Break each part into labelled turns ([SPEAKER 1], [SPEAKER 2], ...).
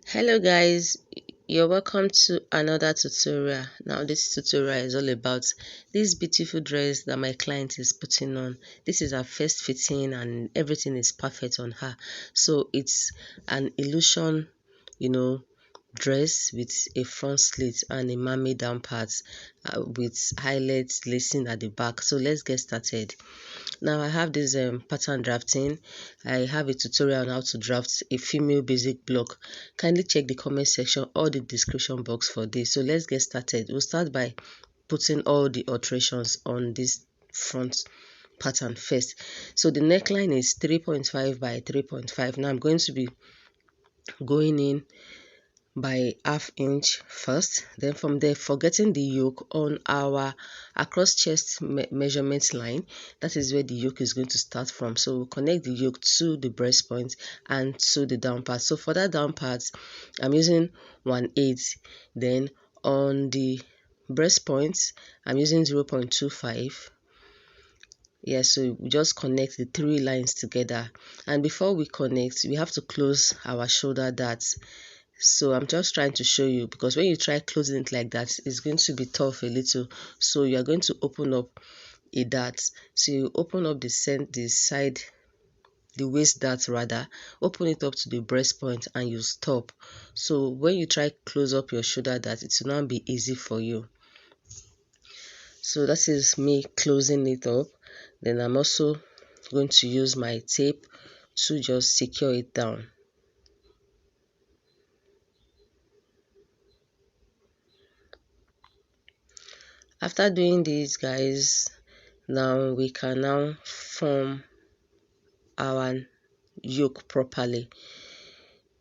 [SPEAKER 1] Hello guys, you're welcome to another tutorial. Now this tutorial is all about this beautiful dress that my client is putting on. This is her first fitting and everything is perfect on her. So it's an illusion, dress with a front slit and a mermaid down part with highlights lacing at the back. So let's get started. Now I have this pattern drafting. I have a tutorial on how to draft a female basic block. Kindly check the comment section or the description box for this. So let's get started. We'll start by putting all the alterations on this front pattern first. So the neckline is 3.5 by 3.5. Now I'm going to be going in by ½ inch first, then from there forgetting the yoke on our across chest measurement line. That is where the yoke is going to start from. So we'll connect the yoke to the breast point and to the down part. So for that down part I'm using 1/8, then on the breast point I'm using 0.25. Yeah, so we just connect the three lines together, and before we connect we have to close our shoulder darts. So I'm just trying to show you, because when you try closing it like that it's going to be tough a little. So you are going to open up a dart. So you open up the side, the waist dart rather, open it up to the breast point and you stop. So when you try close up your shoulder dart, it will not be easy for you. So that is me closing it up. Then I'm also going to use my tape to just secure it down. After doing this, guys, now we can now form our yoke properly.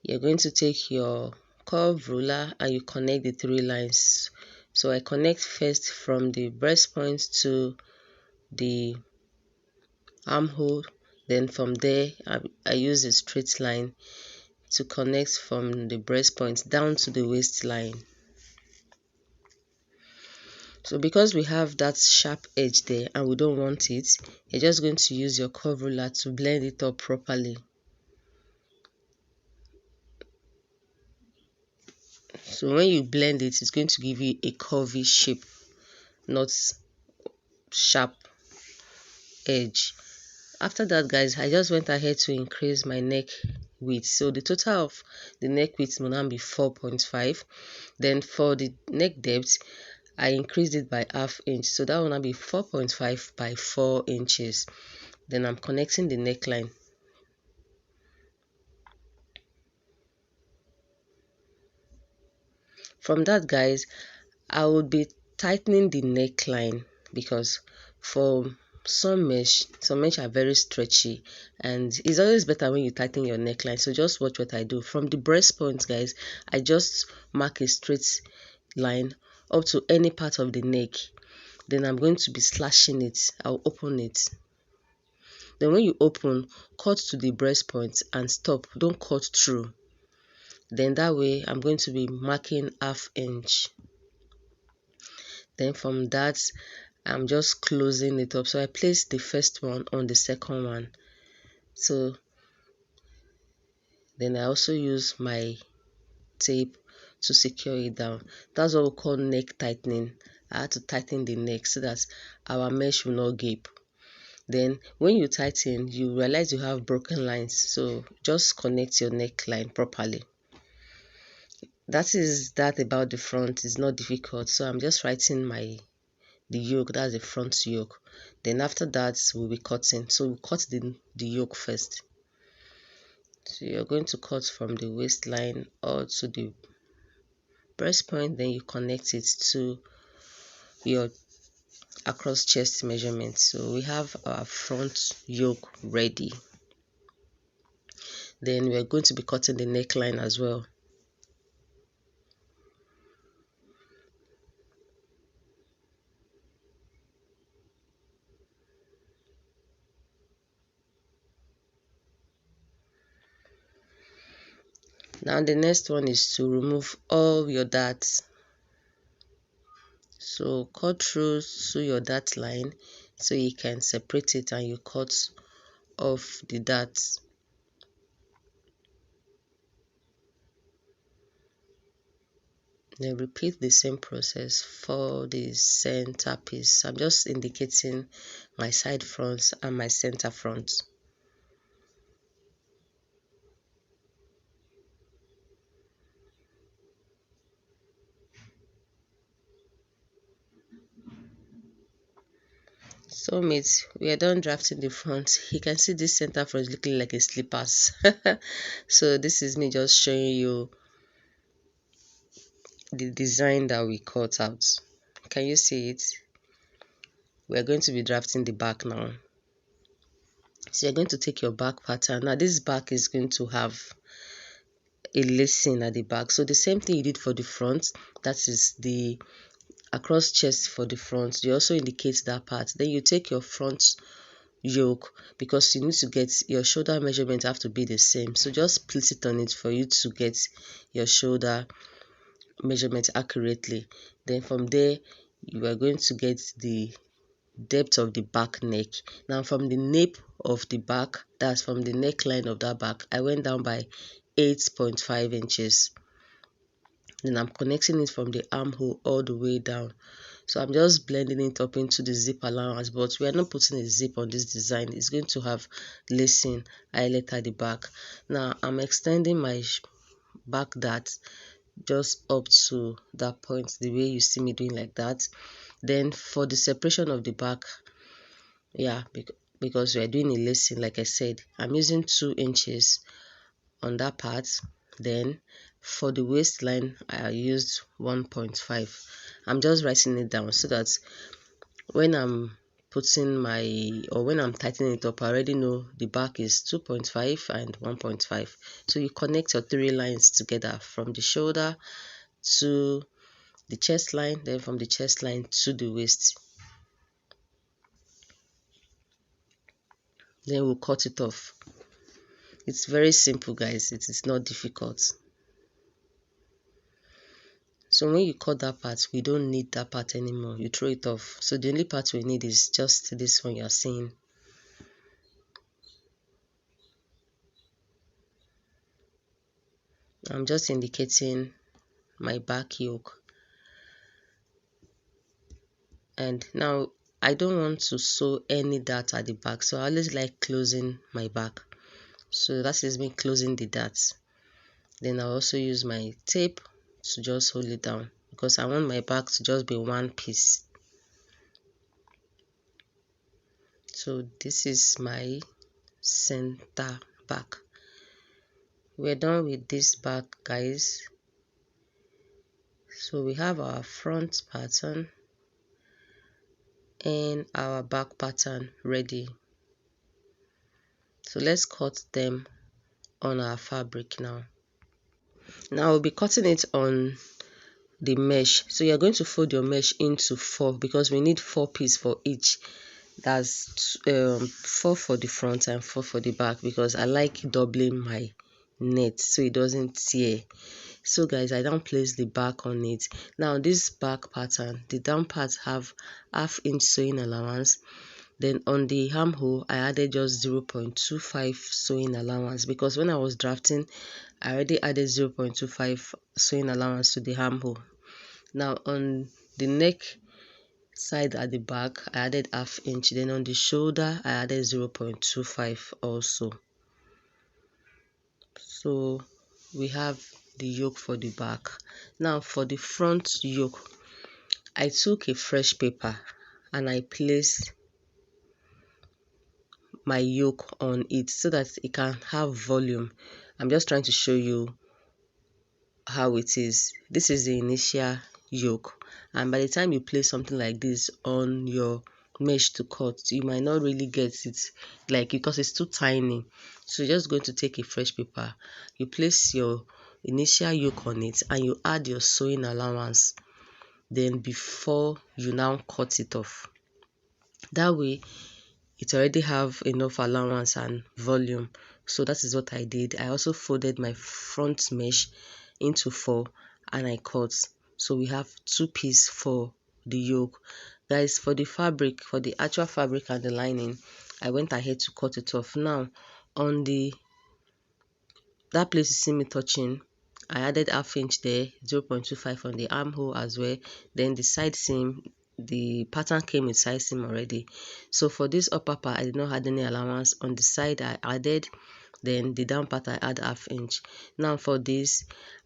[SPEAKER 1] You're going to take your curve ruler and you connect the three lines. So I connect first from the breast point to the armhole, then from there I use a straight line to connect from the breast point down to the waistline. So because we have that sharp edge there and we don't want it, you're just going to use your curve ruler to blend it up properly. So when you blend it, it's going to give you a curvy shape, not sharp edge. After that, guys, I just went ahead to increase my neck width. So the total of the neck width will now be 4.5. Then for the neck depth, I increased it by ½ inch. So that will now be 4.5 by 4 inches. Then I'm connecting the neckline. From that, guys, I would be tightening the neckline, because for some mesh are very stretchy and it's always better when you tighten your neckline. So just watch what I do. From the breast point, guys, I just mark a straight line up to any part of the neck. Then I'm going to be slashing it. I'll open it. Then when you open, cut to the breast point and stop. Don't cut through. Then that way I'm going to be marking ½ inch. Then from that I'm just closing it up. So I placed the first one on the second one. So then I also use my tape to secure it down. That's what we call neck tightening. I had to tighten the neck so that our mesh will not gape. Then when you tighten, you realize you have broken lines, so just connect your neckline properly. That is that about the front. It's not difficult. So I'm just writing the yoke. That's the front yoke. Then after that we'll be cutting. So we'll cut the yoke first. So you're going to cut from the waistline or to the breast point, then you connect it to your across chest measurement. So we have our front yoke ready. Then we're going to be cutting the neckline as well. Now the next one is to remove all your darts. So cut through to your dart line so you can separate it and you cut off the darts. Then repeat the same process for the center piece. I'm just indicating my side fronts and my center front. So mates, we are done drafting the front. You can see this center front looking like a slippers. So this is me just showing you the design that we cut out. Can you see it? We are going to be drafting the back now. So you're going to take your back pattern. Now this back is going to have a lacing at the back. So the same thing you did for the front, that is the across chest for the front, you also indicate that part. Then you take your front yoke, because you need to get your shoulder measurement have to be the same. So just place it on it for you to get your shoulder measurement accurately. Then from there you are going to get the depth of the back neck. Now from the nape of the back, that's from the neckline of that back, I went down by 8.5 inches. Then I'm connecting it from the armhole all the way down. So I'm just blending it up into the zip allowance, but we are not putting a zip on this design. It's going to have lacing eyelet at the back. Now I'm extending my back dart just up to that point, the way you see me doing like that. Then for the separation of the back, yeah, because we are doing a lacing, like I said, I'm using 2 inches on that part. Then for the waistline, I used 1.5. I'm just writing it down so that when I'm putting when I'm tightening it up, I already know the back is 2.5 and 1.5. So you connect your 3 lines together from the shoulder to the chest line, then from the chest line to the waist. Then we'll cut it off. It's very simple, guys. It is not difficult. So when you cut that part, we don't need that part anymore. You throw it off. So the only part we need is just this one you're seeing. I'm just indicating my back yoke. And now I don't want to sew any dart at the back, so I always like closing my back. So that is me closing the darts. Then I'll also use my tape to just hold it down, because I want my back to just be one piece. So this is my center back. We're done with this back, guys. So we have our front pattern and our back pattern ready. So let's cut them on our fabric now. Now we'll be cutting it on the mesh. So you're going to fold your mesh into 4, because we need 4 pieces for each. That's 4 for the front and 4 for the back, because I like doubling my net so it doesn't tear. So guys, I don't place the back on it. Now this back pattern, the down parts have ½ inch sewing allowance. Then on the armhole, I added just 0.25 sewing allowance, because when I was drafting, I already added 0.25 sewing allowance to the armhole. Now on the neck side at the back, I added ½ inch. Then on the shoulder, I added 0.25 also. So we have the yoke for the back. Now for the front yoke, I took a fresh paper and I placed my yoke on it so that it can have volume. I'm just trying to show you how it is. This is the initial yoke, and by the time you place something like this on your mesh to cut, you might not really get it, like, because it's too tiny. So you're just going to take a fresh paper, you place your initial yoke on it, and you add your sewing allowance, then before you now cut it off. That way it already have enough allowance and volume. So that is what I did. I also folded my front mesh into 4 and I cut. So we have 2 pieces for the yoke. Guys, for the fabric, for the actual fabric and the lining, I went ahead to cut it off. Now on that place you see me touching, I added half inch there, 0.25 on the armhole as well. Then the side seam, the pattern came with side seam already. So for this upper part, I did not add any allowance. On the side I added, then the down part I add half inch. Now for this,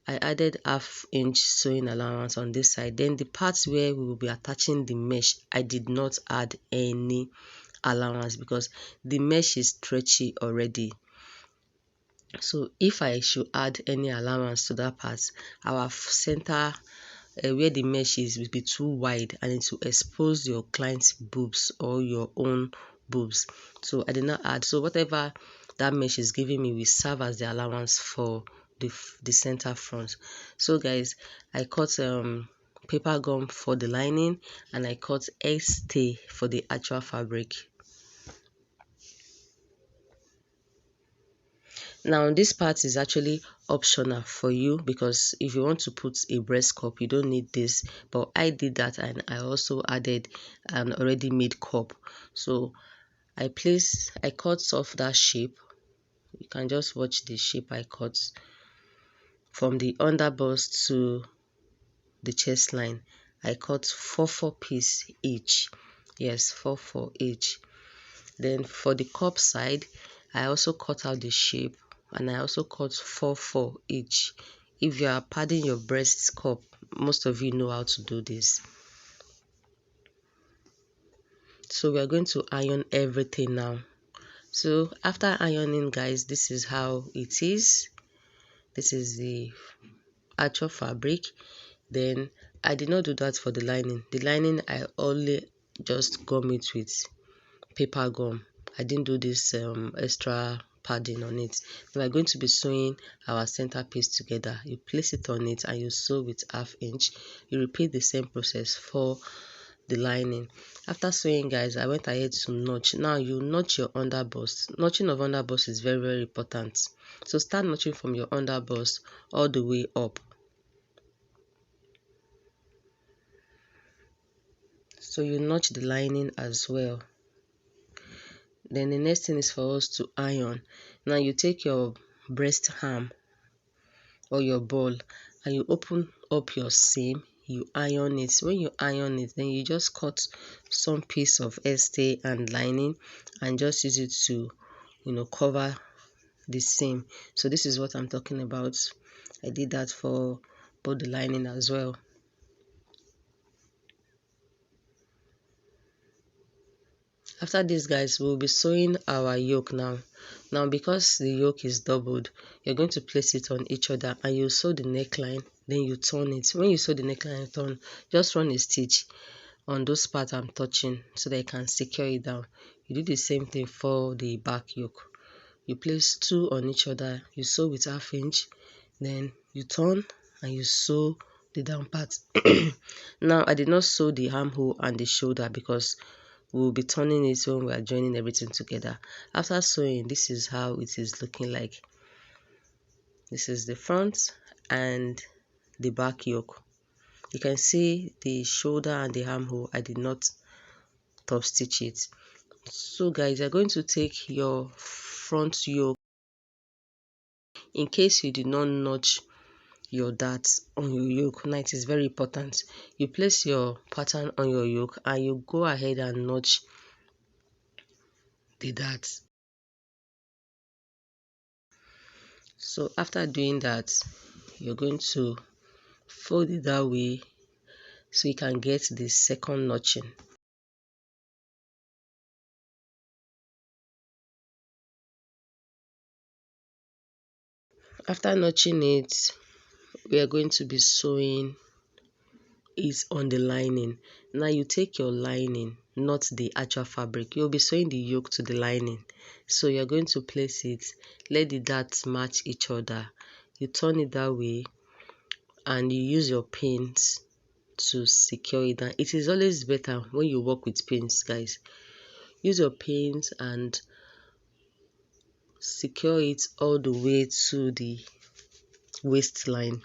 [SPEAKER 1] I added half inch sewing allowance on this side. Then the parts where we will be attaching the mesh, I did not add any allowance because the mesh is stretchy already. So if I should add any allowance to that part, our center where the mesh is will be too wide and it will expose your client's boobs or your own boobs. So I did not add. So whatever that mesh is giving me will serve as the allowance for the center front. So guys, I cut paper gum for the lining and I cut stay for the actual fabric. Now this part is actually optional for you because if you want to put a breast cup, you don't need this, but I did that and I also added an already made cup. So I cut off that shape. You can just watch the shape I cut from the underbust to the chest line. I cut 4 piece each. Yes, 4 each. Then for the cup side, I also cut out the shape and I also cut 4 each. If you are padding your breast cup, most of you know how to do this. So we are going to iron everything now. So after ironing, guys, this is how it is. This is the actual fabric. Then I did not do that for the lining. The lining I only just gum it with paper gum. I didn't do this extra padding on it. We are going to be sewing our center piece together. You place it on it and you sew with half inch. You repeat the same process for the lining. After sewing, guys, I went ahead to notch. Now you notch your underbust. Notching of underbust is very, very important. So start notching from your underbust all the way up. So you notch the lining as well. Then the next thing is for us to iron. Now you take your breast arm or your ball and you open up your seam, you iron it. When you iron it, then you just cut some piece of stay and lining and just use it to cover the seam. So this is what I'm talking about. I did that for both the lining as well. After this, guys, we'll be sewing our yoke now. Now because the yoke is doubled, you're going to place it on each other and you sew the neckline, then you turn it. When you sew the neckline and turn, just run a stitch on those parts I'm touching so that you can secure it down. You do the same thing for the back yoke. You place 2 on each other, you sew with half inch, then you turn and you sew the down part. Now I did not sew the armhole and the shoulder because we'll be turning it when we are joining everything together. After sewing, this is how it is looking like. This is the front and the back yoke. You can see the shoulder and the armhole. I did not top stitch it. So guys, you're going to take your front yoke. In case you did not notch your darts on your yoke, now it is very important. You place your pattern on your yoke and you go ahead and notch the darts. So after doing that, you're going to fold it that way so you can get the second notching. After notching it, we are going to be sewing it on the lining. Now you take your lining, not the actual fabric. You'll be sewing the yoke to the lining. So you're going to place it, let the darts match each other. You turn it that way and you use your pins to secure it down. It is always better when you work with pins, guys. Use your pins and secure it all the way to the waistline.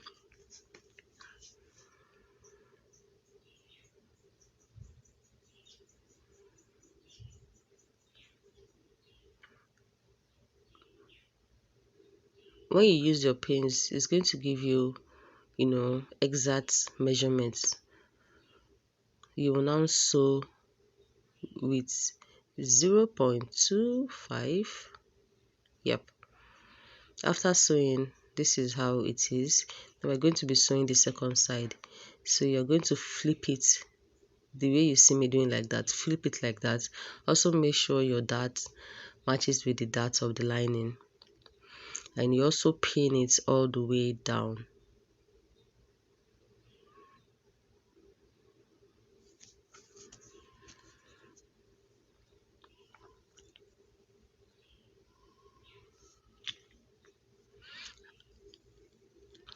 [SPEAKER 1] when you use your pins, it's going to give you, exact measurements. You will now sew with 0.25. Yep. After sewing, this is how it is. Now we're going to be sewing the second side. So you're going to flip it the way you see me doing, like that. Flip it like that. Also make sure your dart matches with the dart of the lining, and you also pin it all the way down.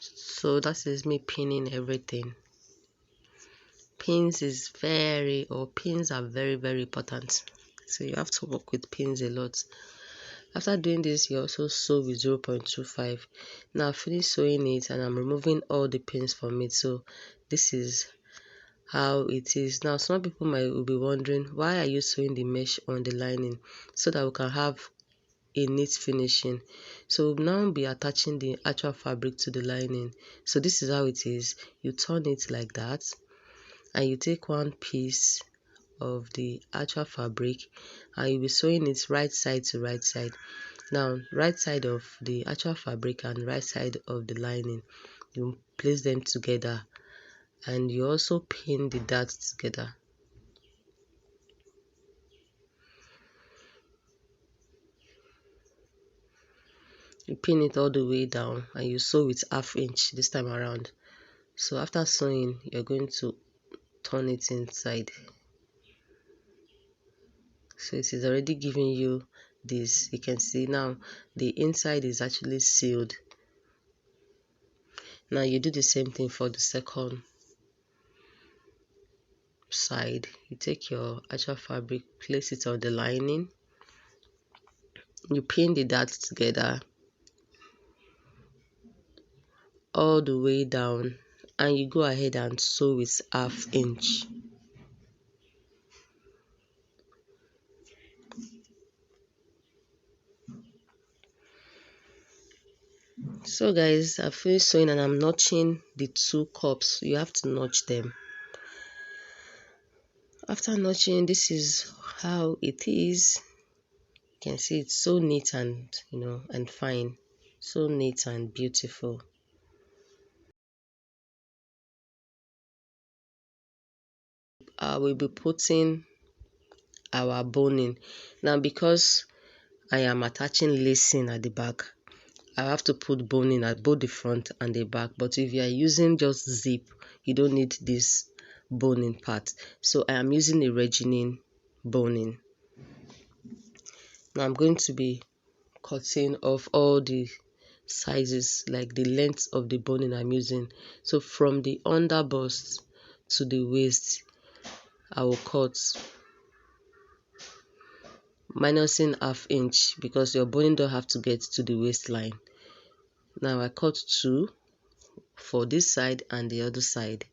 [SPEAKER 1] So that is me pinning everything. Pins are very, very important, so you have to work with pins a lot. After doing this, you also sew with 0.25. Now I finished sewing it and I'm removing all the pins from it. So this is how it is. Now some people might be wondering, why are you sewing the mesh on the lining? So that we can have a neat finishing. So we'll now be attaching the actual fabric to the lining. So this is how it is. You turn it like that, and you take one piece of the actual fabric and you'll be sewing it right side to right side. Now right side of the actual fabric and right side of the lining, you place them together, and you also pin the dart together. You pin it all the way down and you sew with 1/2 inch this time around. So after sewing, you're going to turn it inside. So it is already giving you this. You can see now the inside is actually sealed. Now you do the same thing for the second side. You take your actual fabric, place it on the lining, you pin the dart together all the way down, and you go ahead and sew with 1/2 inch. So guys, I finished sewing and I'm notching the 2 cups. You have to notch them. After notching, this is how it is. You can see it's so neat and and fine, so neat and beautiful. I will be putting our boning now, because I am attaching lacing at the back. I have to put boning at both the front and the back, but if you are using just zip, you don't need this boning part. So I am using a regining boning. Now I'm going to be cutting off all the sizes, like the length of the boning I'm using. So from the under bust to the waist, I will cut minusing 1/2 inch, because your boning don't have to get to the waistline. Now I cut 2 for this side and the other side.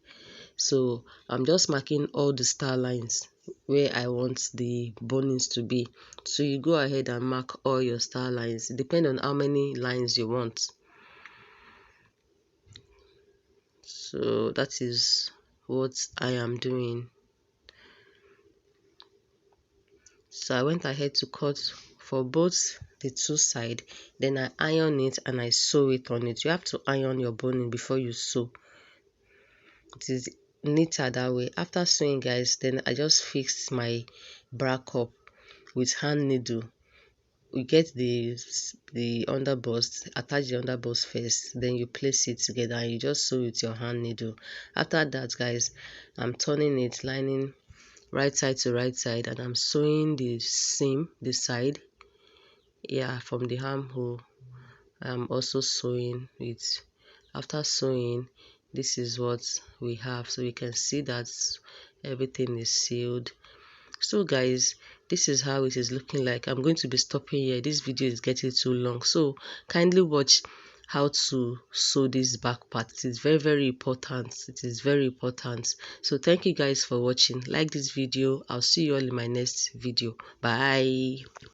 [SPEAKER 1] So I'm just marking all the star lines where I want the bonings to be. So you go ahead and mark all your star lines, depend on how many lines you want. So that is what I am doing. So I went ahead to cut for both the 2 sides, then I iron it and I sew it on it. You have to iron your boning before you sew. It is neater that way. After sewing, guys, then I just fixed my bra cup with hand needle. We get the underbust, attach the underbust first, then you place it together and you just sew with your hand needle. After that, guys, I'm turning it, lining right side to right side, and I'm sewing the seam, the side, from the armhole. I'm also sewing it. After sewing, this is what we have. So you can see that everything is sealed. So guys, this is how it is looking like. I'm going to be stopping here. This video is getting too long, so kindly watch how to sew this back part. It is very, very important. It is very important. So thank you guys for watching. Like this video. I'll see you all in my next video. Bye.